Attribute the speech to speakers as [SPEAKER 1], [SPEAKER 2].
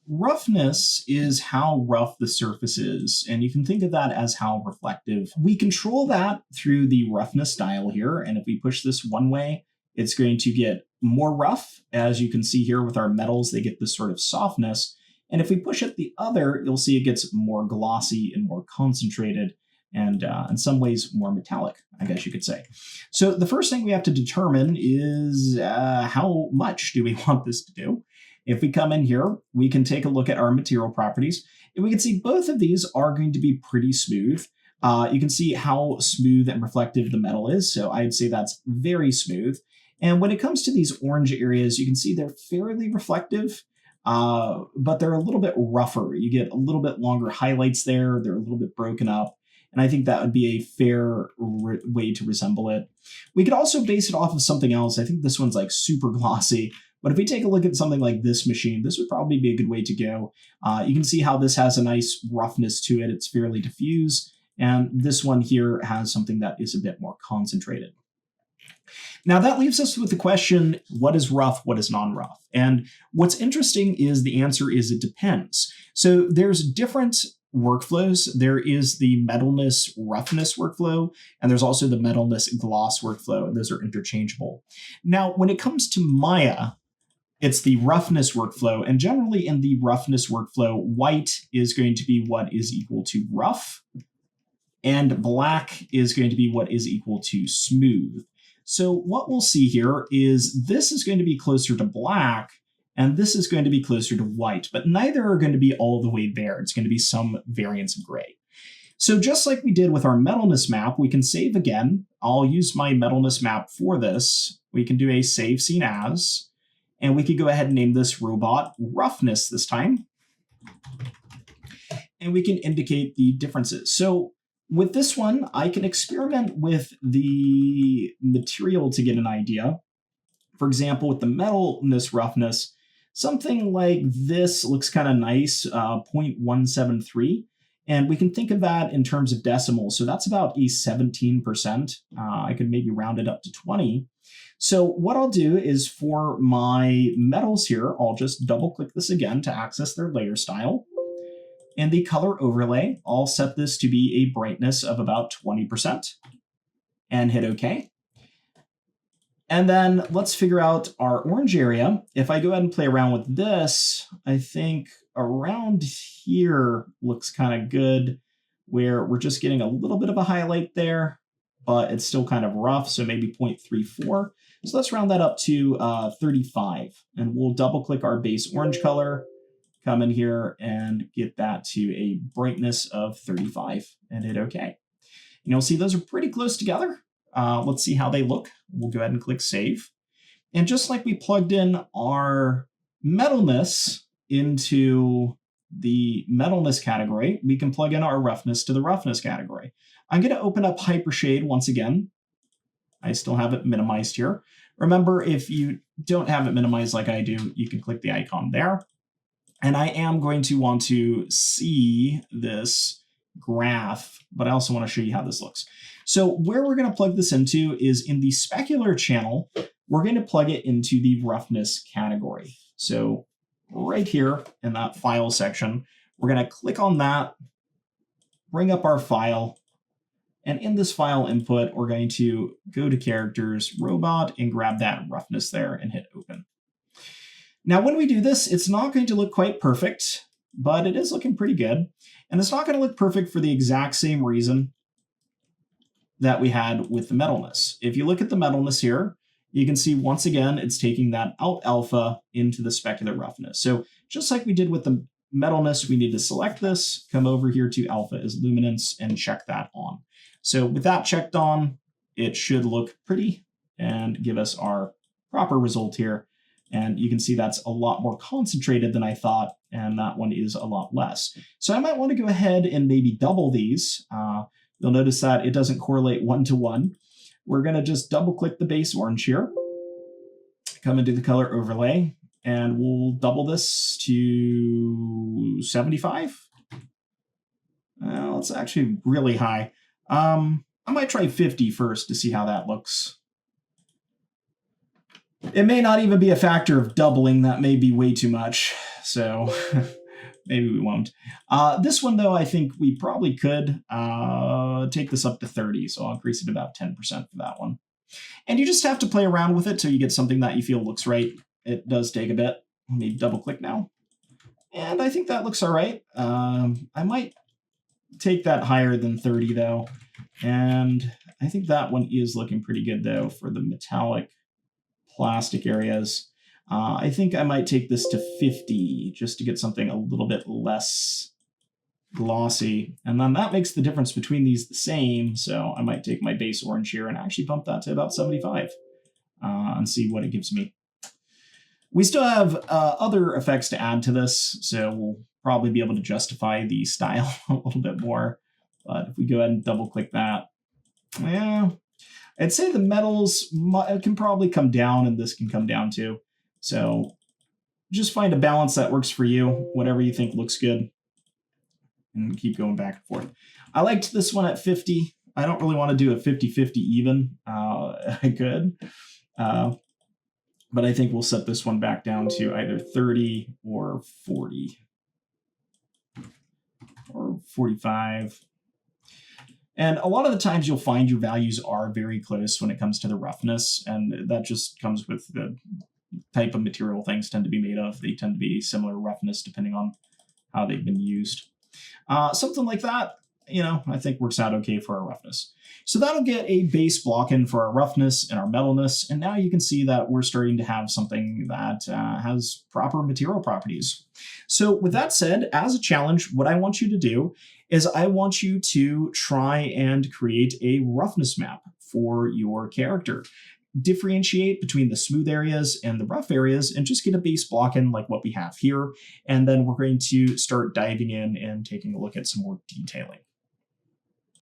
[SPEAKER 1] Roughness is how rough the surface is, and you can think of that as how reflective. We control that through the roughness dial here, and if we push this one way, it's going to get more rough. As you can see here with our metals, they get this sort of softness. And if we push it the other, you'll see it gets more glossy and more concentrated, and in some ways more metallic, I guess you could say. So the first thing we have to determine is how much do we want this to do? If we come in here, we can take a look at our material properties, and we can see both of these are going to be pretty smooth. You can see how smooth and reflective the metal is, so I'd say that's very smooth. And when it comes to these orange areas, you can see they're fairly reflective, but they're a little bit rougher. You get a little bit longer highlights there, they're a little bit broken up, and I think that would be a fair way to resemble it. We could also base it off of something else. I think this one's like super glossy. But if we take a look at something like this machine, this would probably be a good way to go. You can see how this has a nice roughness to it. It's fairly diffuse. And this one here has something that is a bit more concentrated. Now that leaves us with the question, what is rough, what is non-rough? And what's interesting is the answer is it depends. So there's different workflows. There is the metalness roughness workflow, and there's also the metalness gloss workflow, and those are interchangeable. Now, when it comes to Maya, it's the roughness workflow, and generally in the roughness workflow, white is going to be what is equal to rough, and black is going to be what is equal to smooth. So what we'll see here is this is going to be closer to black, and this is going to be closer to white, but neither are going to be all the way there. It's going to be some variance of gray. So just like we did with our metalness map, we can save again. I'll use my metalness map for this. We can do a save scene as, and we could go ahead and name this robot roughness this time. And we can indicate the differences. So with this one, I can experiment with the material to get an idea. For example, with the metalness roughness, something like this looks kind of nice, 0.173. And we can think of that in terms of decimals. So that's about a 17%. I could maybe round it up to 20. So what I'll do is for my metals here, I'll just double click this again to access their layer style. And the color overlay, I'll set this to be a brightness of about 20% and hit OK. And then let's figure out our orange area. If I go ahead and play around with this, I think around here looks kind of good, where we're just getting a little bit of a highlight there, but it's still kind of rough, so maybe 0.34. So let's round that up to 35, and we'll double click our base orange color, come in here and get that to a brightness of 35 and hit OK. And you'll see those are pretty close together. Let's see how they look. We'll go ahead and click save. And just like we plugged in our metalness into the metalness category, we can plug in our roughness to the roughness category. I'm going to open up Hypershade once again. I still have it minimized here. Remember, if you don't have it minimized like I do, you can click the icon there. And I am going to want to see this graph, but I also want to show you how this looks. So where we're going to plug this into is in the specular channel. We're going to plug it into the roughness category. So right here in that file section, we're going to click on that, bring up our file, and in this file input, we're going to go to characters, robot, and grab that roughness there and hit open. Now, when we do this, it's not going to look quite perfect, but it is looking pretty good. And it's not going to look perfect for the exact same reason that we had with the metalness. If you look at the metalness here, you can see once again, it's taking that out alpha into the specular roughness. So just like we did with the metalness, we need to select this, come over here to alpha as luminance and check that on. So with that checked on, it should look pretty and give us our proper result here. And you can see that's a lot more concentrated than I thought, and that one is a lot less. So I might want to go ahead and maybe double these. You'll notice that it doesn't correlate one-to-one. We're going to just double-click the base orange here, come into the color overlay, and we'll double this to 75. Well, it's actually really high. I might try 50 first to see how that looks. It may not even be a factor of doubling. That may be way too much. So maybe we won't. This one, though, I think we probably could take this up to 30. So I'll increase it about 10% for that one. And you just have to play around with it till you get something that you feel looks right. It does take a bit. Let me double click now. And I think that looks all right. I might take that higher than 30, though. And I think that one is looking pretty good, though, for the metallic plastic areas. I think I might take this to 50 just to get something a little bit less glossy. And then that makes the difference between these the same. So I might take my base orange here and actually bump that to about 75 and see what it gives me. We still have other effects to add to this, so we'll probably be able to justify the style a little bit more. But if we go ahead and double click that, yeah, I'd say the metals can probably come down and this can come down too. So just find a balance that works for you, whatever you think looks good, and keep going back and forth. I liked this one at 50. I don't really want to do a 50-50 even. I could. But I think we'll set this one back down to either 30 or 40 or 45. And a lot of the times you'll find your values are very close when it comes to the roughness, and that just comes with the type of material things tend to be made of. They tend to be similar roughness depending on how they've been used. Something like that, I think works out okay for our roughness. So that'll get a base block in for our roughness and our metalness, and now you can see that we're starting to have something that has proper material properties. So with that said, as a challenge, what I want you to do is I want you to try and create a roughness map for your character. Differentiate between the smooth areas and the rough areas and just get a base block in like what we have here. And then we're going to start diving in and taking a look at some more detailing.